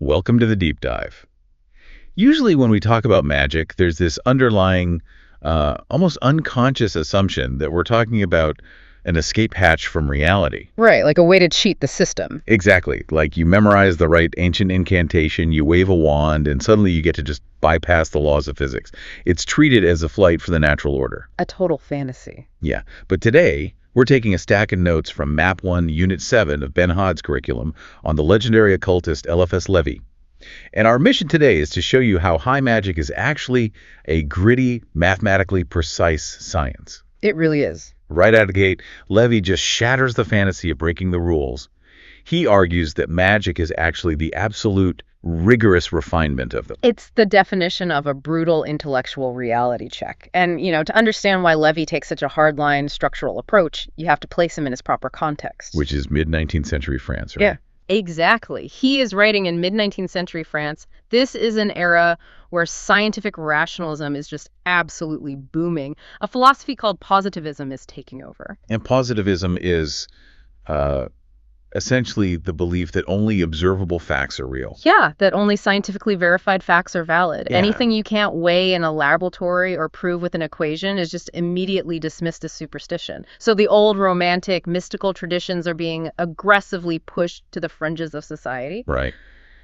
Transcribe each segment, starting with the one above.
Welcome to the deep dive. Usually when we talk about magic, there's this underlying, almost unconscious assumption that we're talking about an escape hatch from reality. Right, like a way to cheat the system. Exactly. Like you memorize the right ancient incantation, you wave a wand, and suddenly you get to just bypass the laws of physics. It's treated as a flight for the natural order. A total fantasy. Yeah. But today, we're taking a stack of notes from Map 1, Unit 7 of Ben Hod's curriculum on the legendary occultist LFS Levy. And our mission today is to show you how high magic is actually a gritty, mathematically precise science. It really is. Right out of the gate, Levy just shatters the fantasy of breaking the rules. He argues that magic is actually the absolute, rigorous refinement of them. It's the definition of a brutal intellectual reality check. And, to understand why Levy takes such a hardline structural approach, you have to place him in his proper context. Which is mid-19th century France, right? Yeah. Exactly. He is writing in mid-19th century France. This is an era where scientific rationalism is just absolutely booming. A philosophy called positivism is taking over. And positivism is essentially the belief that only observable facts are real. Yeah, that only scientifically verified facts are valid. Yeah. Anything you can't weigh in a laboratory or prove with an equation is just immediately dismissed as superstition. So the old romantic, mystical traditions are being aggressively pushed to the fringes of society. Right.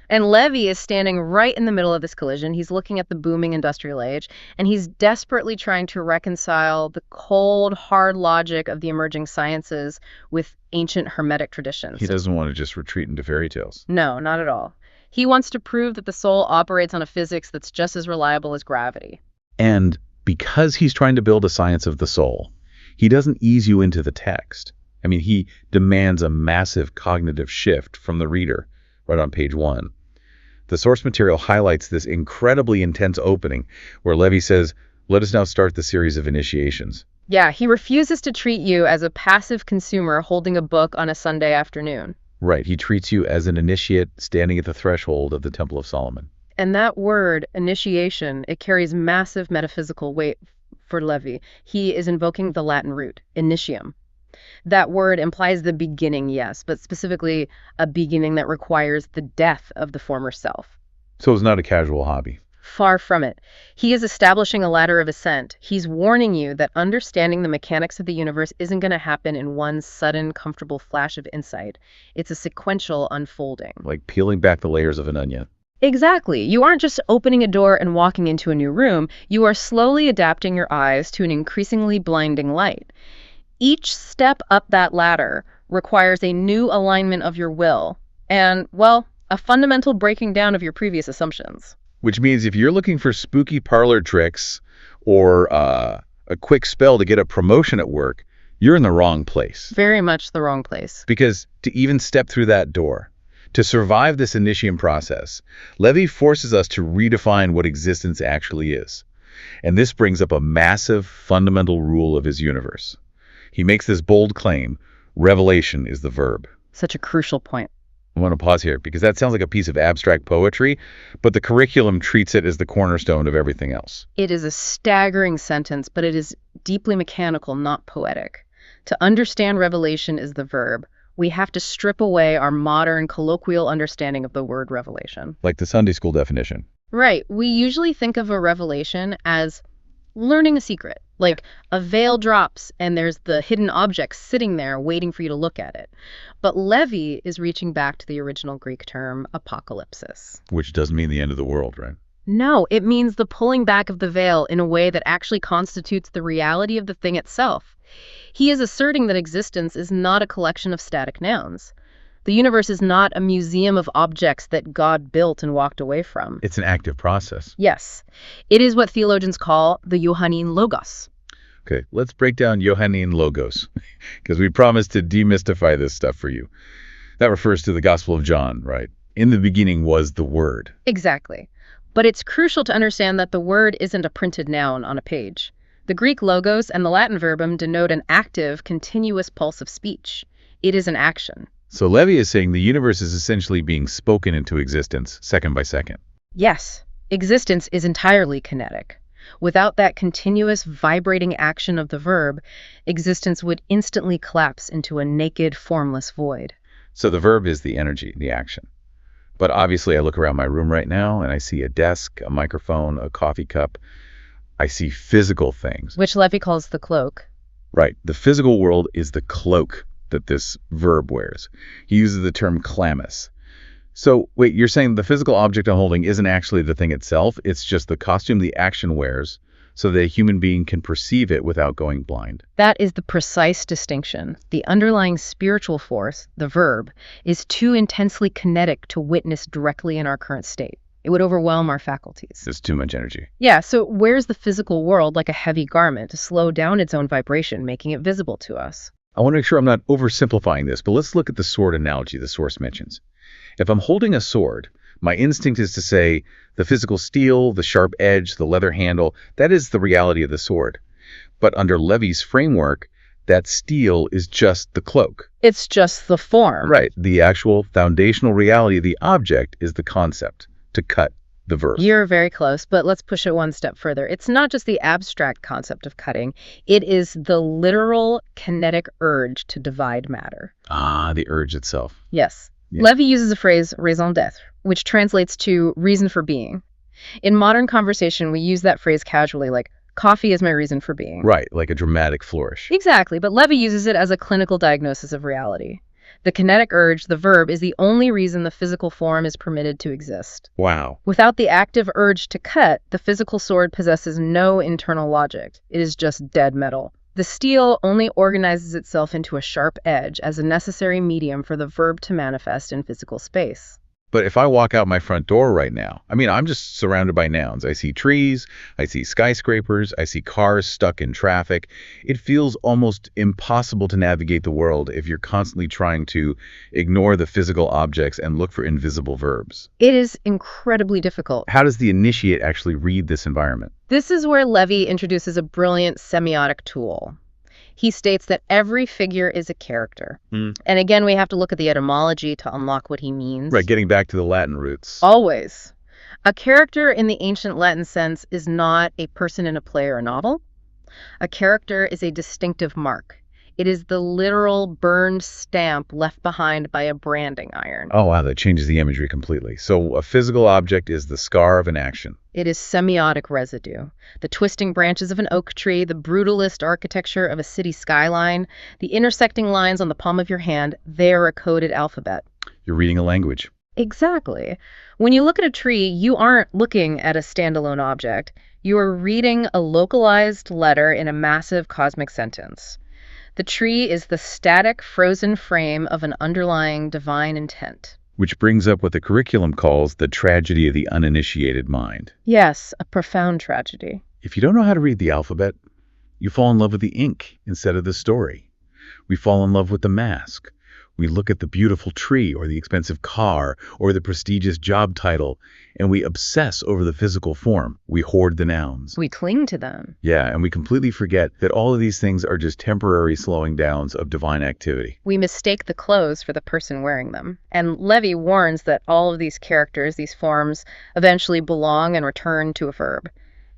And Levy is standing right in the middle of this collision. He's looking at the booming industrial age, and he's desperately trying to reconcile the cold, hard logic of the emerging sciences with ancient Hermetic traditions. He doesn't want to just retreat into fairy tales. No, not at all. He wants to prove that the soul operates on a physics that's just as reliable as gravity. And because he's trying to build a science of the soul, he doesn't ease you into the text. I mean, he demands a massive cognitive shift from the reader right on page 1. The source material highlights this incredibly intense opening where Levy says, let us now start the series of initiations. Yeah, he refuses to treat you as a passive consumer holding a book on a Sunday afternoon. Right, he treats you as an initiate standing at the threshold of the Temple of Solomon. And that word, initiation, it carries massive metaphysical weight for Levy. He is invoking the Latin root, initium. That word implies the beginning, yes, but specifically a beginning that requires the death of the former self. So it's not a casual hobby. Far from it. He is establishing a ladder of ascent. He's warning you that understanding the mechanics of the universe isn't going to happen in one sudden, comfortable flash of insight. It's a sequential unfolding. Like peeling back the layers of an onion. Exactly. You aren't just opening a door and walking into a new room. You are slowly adapting your eyes to an increasingly blinding light. Each step up that ladder requires a new alignment of your will and, well, a fundamental breaking down of your previous assumptions. Which means if you're looking for spooky parlor tricks or a quick spell to get a promotion at work, you're in the wrong place. Very much the wrong place. Because to even step through that door, to survive this initiation process, Levy forces us to redefine what existence actually is. And this brings up a massive fundamental rule of his universe. He makes this bold claim, revelation is the verb. Such a crucial point. I want to pause here because that sounds like a piece of abstract poetry, but the curriculum treats it as the cornerstone of everything else. It is a staggering sentence, but it is deeply mechanical, not poetic. To understand revelation is the verb. We have to strip away our modern colloquial understanding of the word revelation. Like the Sunday school definition. Right. We usually think of a revelation as learning a secret. Like a veil drops and there's the hidden object sitting there waiting for you to look at it. But Levy is reaching back to the original Greek term apocalypsis. Which doesn't mean the end of the world, right? No, it means the pulling back of the veil in a way that actually constitutes the reality of the thing itself. He is asserting that existence is not a collection of static nouns. The universe is not a museum of objects that God built and walked away from. It's an active process. Yes. It is what theologians call the Johannine Logos. Okay, let's break down Johannine Logos, because we promised to demystify this stuff for you. That refers to the Gospel of John, right? In the beginning was the Word. Exactly. But it's crucial to understand that the word isn't a printed noun on a page. The Greek logos and the Latin verbum denote an active, continuous pulse of speech. It is an action. So Levy is saying the universe is essentially being spoken into existence second by second. Yes, existence is entirely kinetic. Without that continuous vibrating action of the verb, existence would instantly collapse into a naked, formless void. So the verb is the energy, the action. But obviously, I look around my room right now and I see a desk, a microphone, a coffee cup. I see physical things. Which Levy calls the cloak. Right. The physical world is the cloak that this verb wears. He uses the term chlamys. So, wait, you're saying the physical object I'm holding isn't actually the thing itself? It's just the costume the action wears so that a human being can perceive it without going blind. That is the precise distinction. The underlying spiritual force, the verb, is too intensely kinetic to witness directly in our current state. It would overwhelm our faculties. It's too much energy. Yeah, so where's the physical world like a heavy garment to slow down its own vibration, making it visible to us? I want to make sure I'm not oversimplifying this, but let's look at the sword analogy the source mentions. If I'm holding a sword, my instinct is to say the physical steel, the sharp edge, the leather handle, that is the reality of the sword. But under Levy's framework, that steel is just the cloak. It's just the form. Right. The actual foundational reality of the object is the concept, to cut, the verb. You're very close, but let's push it one step further. It's not just the abstract concept of cutting. It is the literal kinetic urge to divide matter. Ah, the urge itself. Yes. Yeah. Levy uses the phrase raison d'être, which translates to reason for being. In modern conversation, we use that phrase casually, like, coffee is my reason for being. Right, like a dramatic flourish. Exactly, but Levy uses it as a clinical diagnosis of reality. The kinetic urge, the verb, is the only reason the physical form is permitted to exist. Wow. Without the active urge to cut, the physical sword possesses no internal logic. It is just dead metal. The steel only organizes itself into a sharp edge as a necessary medium for the verb to manifest in physical space. But if I walk out my front door right now, I mean, I'm just surrounded by nouns. I see trees, I see skyscrapers, I see cars stuck in traffic. It feels almost impossible to navigate the world if you're constantly trying to ignore the physical objects and look for invisible verbs. It is incredibly difficult. How does the initiate actually read this environment? This is where Levy introduces a brilliant semiotic tool. He states that every figure is a character. And again, we have to look at the etymology to unlock what he means. Right, getting back to the Latin roots. Always. A character in the ancient Latin sense is not a person in a play or a novel. A character is a distinctive mark. It is the literal burned stamp left behind by a branding iron. Oh, wow, that changes the imagery completely. So a physical object is the scar of an action. It is semiotic residue. The twisting branches of an oak tree, the brutalist architecture of a city skyline, the intersecting lines on the palm of your hand, they are a coded alphabet. You're reading a language. Exactly. When you look at a tree, you aren't looking at a standalone object. You are reading a localized letter in a massive cosmic sentence. The tree is the static, frozen frame of an underlying divine intent. Which brings up what the curriculum calls the tragedy of the uninitiated mind. Yes, a profound tragedy. If you don't know how to read the alphabet, you fall in love with the ink instead of the story. We fall in love with the mask. We look at the beautiful tree or the expensive car or the prestigious job title, and we obsess over the physical form. We hoard the nouns. We cling to them. Yeah, and we completely forget that all of these things are just temporary slowing downs of divine activity. We mistake the clothes for the person wearing them. And Levy warns that all of these characters, these forms, eventually belong and return to a verb.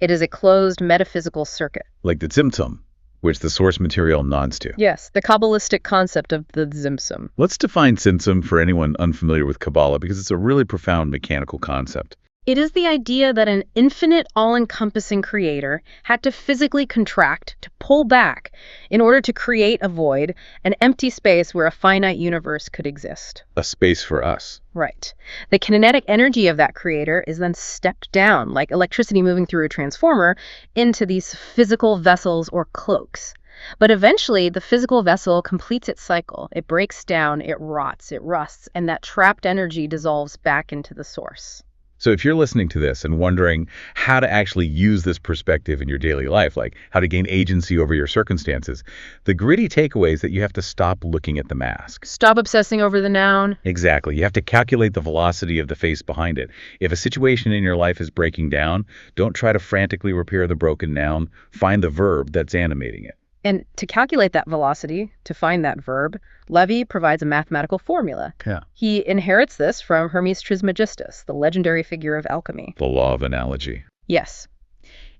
It is a closed metaphysical circuit. Like the Tzimtzum, which the source material nods to. Yes, the Kabbalistic concept of the Tzimtzum. Let's define Tzimtzum for anyone unfamiliar with Kabbalah, because it's a really profound mechanical concept. It is the idea that an infinite, all-encompassing creator had to physically contract, to pull back, in order to create a void, an empty space where a finite universe could exist. A space for us. Right. The kinetic energy of that creator is then stepped down, like electricity moving through a transformer, into these physical vessels or cloaks. But eventually, the physical vessel completes its cycle. It breaks down, it rots, it rusts, and that trapped energy dissolves back into the source. So if you're listening to this and wondering how to actually use this perspective in your daily life, like how to gain agency over your circumstances, the gritty takeaway is that you have to stop looking at the mask. Stop obsessing over the noun. Exactly. You have to calculate the velocity of the face behind it. If a situation in your life is breaking down, don't try to frantically repair the broken noun. Find the verb that's animating it. And to calculate that velocity, to find that verb, Levy provides a mathematical formula. Yeah. He inherits this from Hermes Trismegistus, the legendary figure of alchemy. The law of analogy. Yes.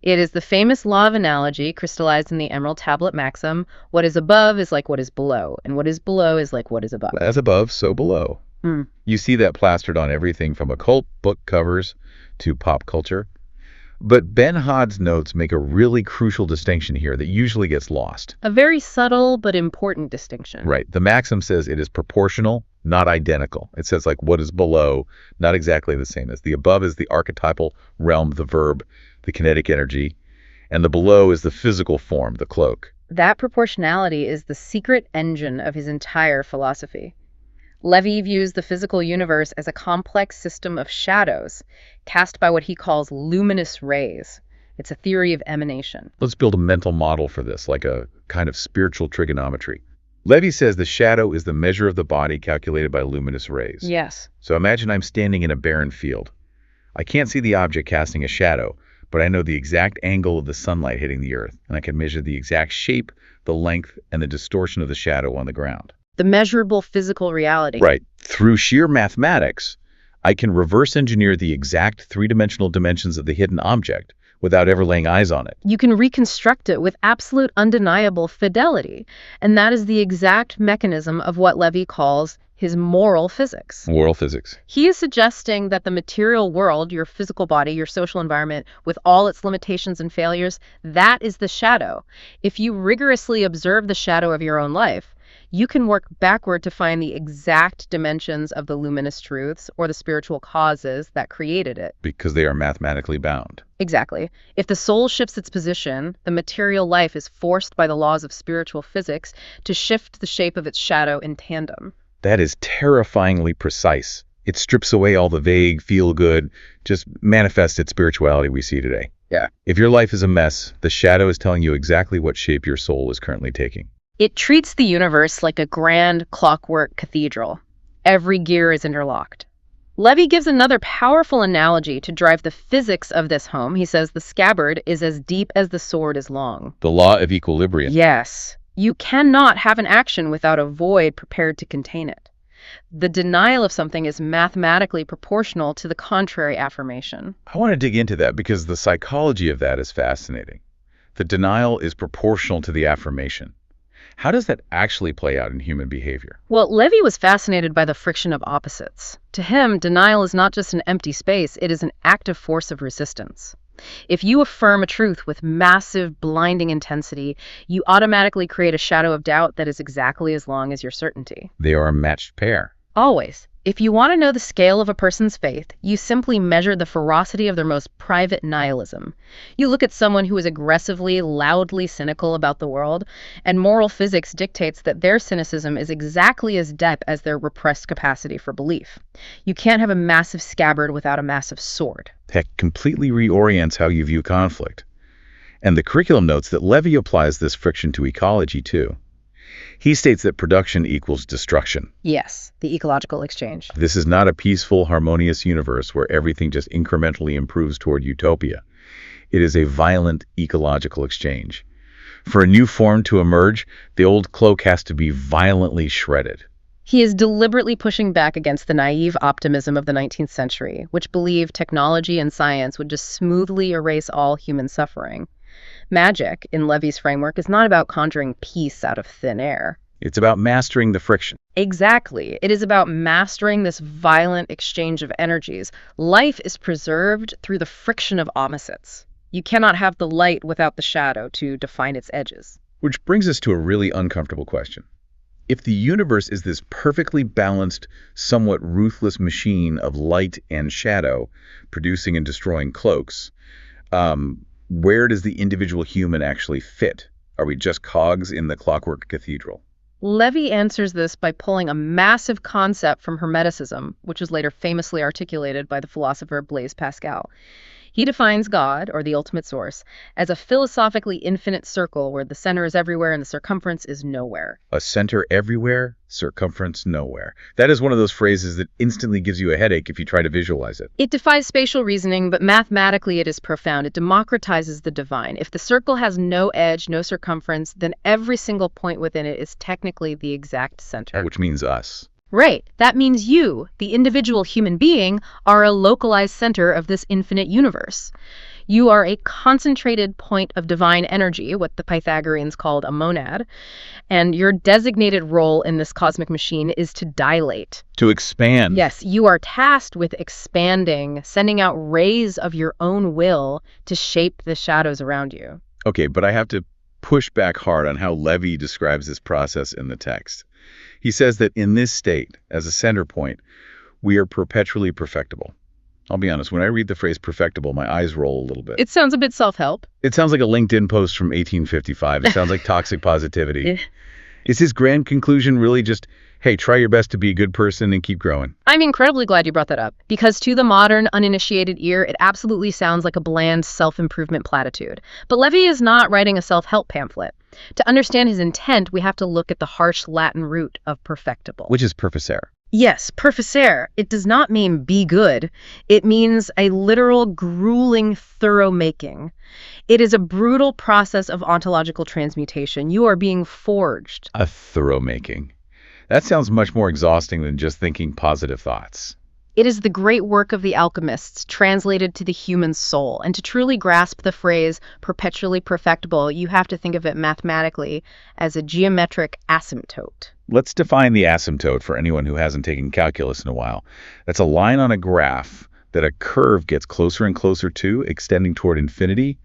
It is the famous law of analogy crystallized in the Emerald Tablet maxim, what is above is like what is below, and what is below is like what is above. As above, so below. Hmm. You see that plastered on everything from occult book covers to pop culture. But Ben Hod's notes make a really crucial distinction here that usually gets lost. A very subtle but important distinction. Right. The maxim says it is proportional, not identical. It says like what is below, not exactly the same as. The above is the archetypal realm, the verb, the kinetic energy, and the below is the physical form, the cloak. That proportionality is the secret engine of his entire philosophy. Levy views the physical universe as a complex system of shadows cast by what he calls luminous rays. It's a theory of emanation. Let's build a mental model for this, like a kind of spiritual trigonometry. Levy says the shadow is the measure of the body calculated by luminous rays. Yes. So imagine I'm standing in a barren field. I can't see the object casting a shadow, but I know the exact angle of the sunlight hitting the earth, and I can measure the exact shape, the length, and the distortion of the shadow on the ground. The measurable physical reality. Right. Through sheer mathematics, I can reverse engineer the exact three-dimensional dimensions of the hidden object without ever laying eyes on it. You can reconstruct it with absolute undeniable fidelity. And that is the exact mechanism of what Levy calls his moral physics. Moral physics. He is suggesting that the material world, your physical body, your social environment, with all its limitations and failures, that is the shadow. If you rigorously observe the shadow of your own life, you can work backward to find the exact dimensions of the luminous truths or the spiritual causes that created it. Because they are mathematically bound. Exactly. If the soul shifts its position, the material life is forced by the laws of spiritual physics to shift the shape of its shadow in tandem. That is terrifyingly precise. It strips away all the vague, feel-good, just manifested spirituality we see today. Yeah. If your life is a mess, the shadow is telling you exactly what shape your soul is currently taking. It treats the universe like a grand clockwork cathedral. Every gear is interlocked. Levy gives another powerful analogy to drive the physics of this home. He says the scabbard is as deep as the sword is long. The law of equilibrium. Yes. You cannot have an action without a void prepared to contain it. The denial of something is mathematically proportional to the contrary affirmation. I want to dig into that because the psychology of that is fascinating. The denial is proportional to the affirmation. How does that actually play out in human behavior? Well, Levy was fascinated by the friction of opposites. To him, denial is not just an empty space, it is an active force of resistance. If you affirm a truth with massive, blinding intensity, you automatically create a shadow of doubt that is exactly as long as your certainty. They are a matched pair. Always. If you want to know the scale of a person's faith, you simply measure the ferocity of their most private nihilism. You look at someone who is aggressively, loudly cynical about the world, and moral physics dictates that their cynicism is exactly as deep as their repressed capacity for belief. You can't have a massive scabbard without a massive sword. Tech completely reorients how you view conflict. And the curriculum notes that Levy applies this friction to ecology, too. He states that production equals destruction. Yes, the ecological exchange. This is not a peaceful, harmonious universe where everything just incrementally improves toward utopia. It is a violent ecological exchange. For a new form to emerge, the old cloak has to be violently shredded. He is deliberately pushing back against the naive optimism of the 19th century, which believed technology and science would just smoothly erase all human suffering. Magic, in Levy's framework, is not about conjuring peace out of thin air. It's about mastering the friction. Exactly. It is about mastering this violent exchange of energies. Life is preserved through the friction of opposites. You cannot have the light without the shadow to define its edges. Which brings us to a really uncomfortable question. If the universe is this perfectly balanced, somewhat ruthless machine of light and shadow, producing and destroying cloaks, where does the individual human actually fit? Are we just cogs in the clockwork cathedral? Levy answers this by pulling a massive concept from Hermeticism, which was later famously articulated by the philosopher Blaise Pascal. He defines God, or the ultimate source, as a philosophically infinite circle where the center is everywhere and the circumference is nowhere. A center everywhere, circumference nowhere. That is one of those phrases that instantly gives you a headache if you try to visualize it. It defies spatial reasoning, but mathematically it is profound. It democratizes the divine. If the circle has no edge, no circumference, then every single point within it is technically the exact center. Which means us. Right. That means you, the individual human being, are a localized center of this infinite universe. You are a concentrated point of divine energy, what the Pythagoreans called a monad, and your designated role in this cosmic machine is to dilate. To expand. Yes, you are tasked with expanding, sending out rays of your own will to shape the shadows around you. Okay, but I have to push back hard on how Levy describes this process in the text. He says that in this state, as a center point, we are perpetually perfectible. I'll be honest, when I read the phrase perfectible, my eyes roll a little bit. It sounds a bit self-help. It sounds like a LinkedIn post from 1855. It sounds like toxic positivity. Is his grand conclusion really just, hey, try your best to be a good person and keep growing? I'm incredibly glad you brought that up, because to the modern, uninitiated ear, it absolutely sounds like a bland self-improvement platitude. But Levy is not writing a self-help pamphlet. To understand his intent, we have to look at the harsh Latin root of perfectible. Which is perficere. Yes, perficere. It does not mean be good. It means a literal grueling thorough making. It is a brutal process of ontological transmutation. You are being forged. A thorough making. That sounds much more exhausting than just thinking positive thoughts. It is the great work of the alchemists translated to the human soul. And to truly grasp the phrase perpetually perfectible, you have to think of it mathematically as a geometric asymptote. Let's define the asymptote for anyone who hasn't taken calculus in a while. That's a line on a graph that a curve gets closer and closer to, extending toward infinity,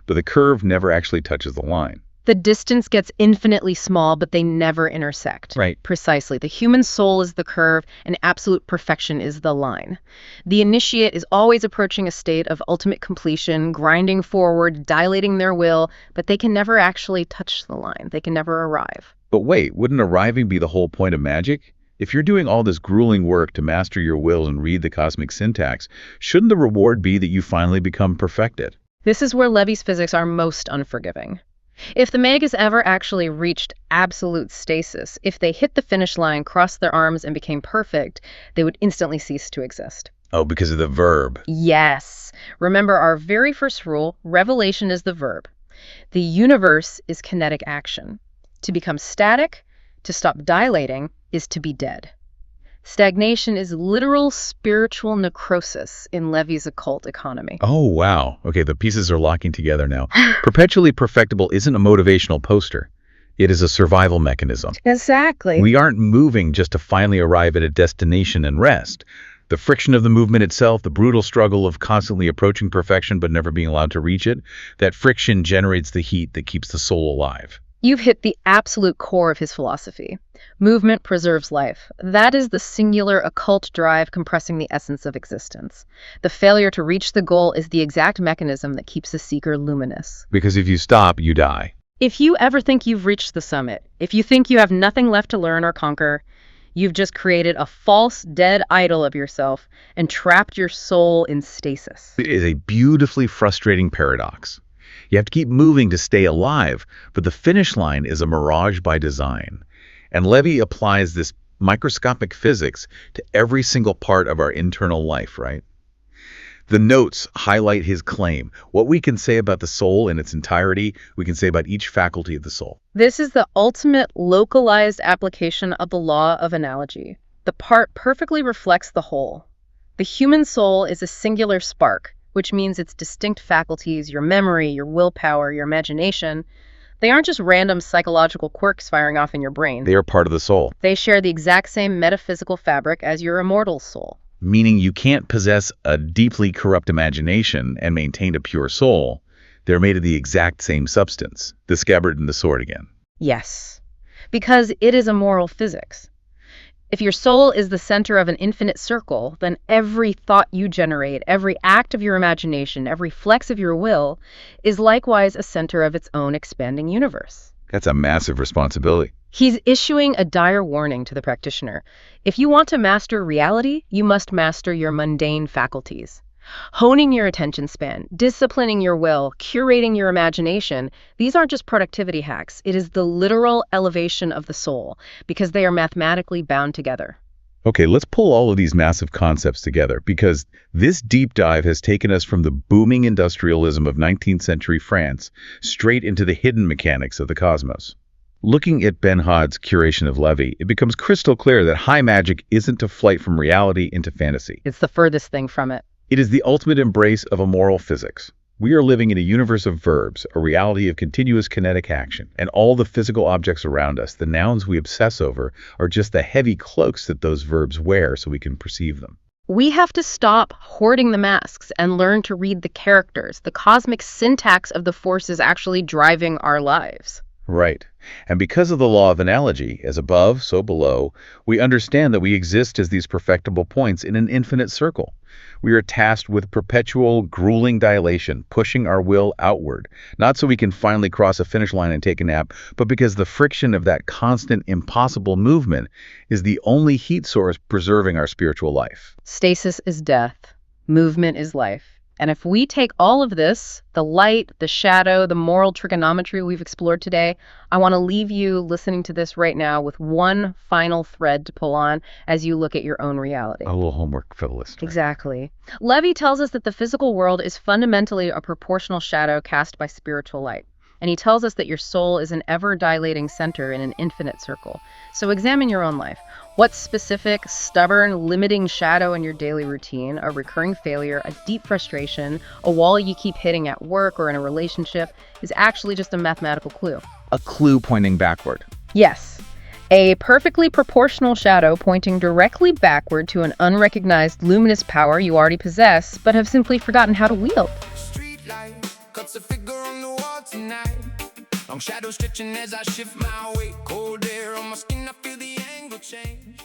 but the curve never actually touches the line. The distance gets infinitely small, but they never intersect. Right. Precisely. The human soul is the curve, and absolute perfection is the line. The initiate is always approaching a state of ultimate completion, grinding forward, dilating their will, but they can never actually touch the line. They can never arrive. But wait, wouldn't arriving be the whole point of magic? If you're doing all this grueling work to master your will and read the cosmic syntax, shouldn't the reward be that you finally become perfected? This is where Levy's physics are most unforgiving. If the Magus ever actually reached absolute stasis, if they hit the finish line, crossed their arms, and became perfect, they would instantly cease to exist. Oh, because of the verb. Yes. Remember our very first rule, revelation is the verb. The universe is kinetic action. To become static, to stop dilating, is to be dead. Stagnation is literal spiritual necrosis in Levy's occult economy. Oh, wow. Okay, the pieces are locking together now. Perpetually perfectible isn't a motivational poster. It is a survival mechanism. Exactly. We aren't moving just to finally arrive at a destination and rest. The friction of the movement itself, the brutal struggle of constantly approaching perfection but never being allowed to reach it, that friction generates the heat that keeps the soul alive. You've hit the absolute core of his philosophy. Movement preserves life. That is the singular occult drive compressing the essence of existence. The failure to reach the goal is the exact mechanism that keeps the seeker luminous. Because if you stop, you die. If you ever think you've reached the summit, if you think you have nothing left to learn or conquer, you've just created a false, dead idol of yourself and trapped your soul in stasis. It is a beautifully frustrating paradox. You have to keep moving to stay alive, but the finish line is a mirage by design. And Levy applies this microscopic physics to every single part of our internal life, right? The notes highlight his claim. What we can say about the soul in its entirety, we can say about each faculty of the soul. This is the ultimate localized application of the law of analogy. The part perfectly reflects the whole. The human soul is a singular spark, which means its distinct faculties, your memory, your willpower, your imagination, they aren't just random psychological quirks firing off in your brain. They are part of the soul. They share the exact same metaphysical fabric as your immortal soul. Meaning you can't possess a deeply corrupt imagination and maintain a pure soul. They're made of the exact same substance, the scabbard and the sword again. Yes, because it is a moral physics. If your soul is the center of an infinite circle, then every thought you generate, every act of your imagination, every flex of your will is likewise a center of its own expanding universe. That's a massive responsibility. He's issuing a dire warning to the practitioner. If you want to master reality, you must master your mundane faculties. Honing your attention span, disciplining your will, curating your imagination, these aren't just productivity hacks. It is the literal elevation of the soul, because they are mathematically bound together. Okay, let's pull all of these massive concepts together, because this deep dive has taken us from the booming industrialism of 19th century France straight into the hidden mechanics of the cosmos. Looking at Ben Hod's curation of Levy, it becomes crystal clear that high magic isn't a flight from reality into fantasy. It's the furthest thing from it. It is the ultimate embrace of a moral physics. We are living in a universe of verbs, a reality of continuous kinetic action, and all the physical objects around us, the nouns we obsess over, are just the heavy cloaks that those verbs wear so we can perceive them. We have to stop hoarding the masks and learn to read the characters, the cosmic syntax of the forces actually driving our lives. Right. And because of the law of analogy, as above, so below, we understand that we exist as these perfectible points in an infinite circle. We are tasked with perpetual, grueling dilation, pushing our will outward, not so we can finally cross a finish line and take a nap, but because the friction of that constant, impossible movement is the only heat source preserving our spiritual life. Stasis is death. Movement is life. And if we take all of this, the light, the shadow, the moral trigonometry we've explored today, I want to leave you listening to this right now with one final thread to pull on as you look at your own reality. A little homework for the listener. Exactly. Levi tells us that the physical world is fundamentally a proportional shadow cast by spiritual light. And he tells us that your soul is an ever-dilating center in an infinite circle. So examine your own life. What specific, stubborn, limiting shadow in your daily routine, a recurring failure, a deep frustration, a wall you keep hitting at work or in a relationship, is actually just a mathematical clue? A clue pointing backward. Yes. A perfectly proportional shadow pointing directly backward to an unrecognized luminous power you already possess, but have simply forgotten how to wield. Street light cuts a figure on the wall tonight. Long shadow stretching as I shift my weight. Cold air on my skin, I feel the angle change.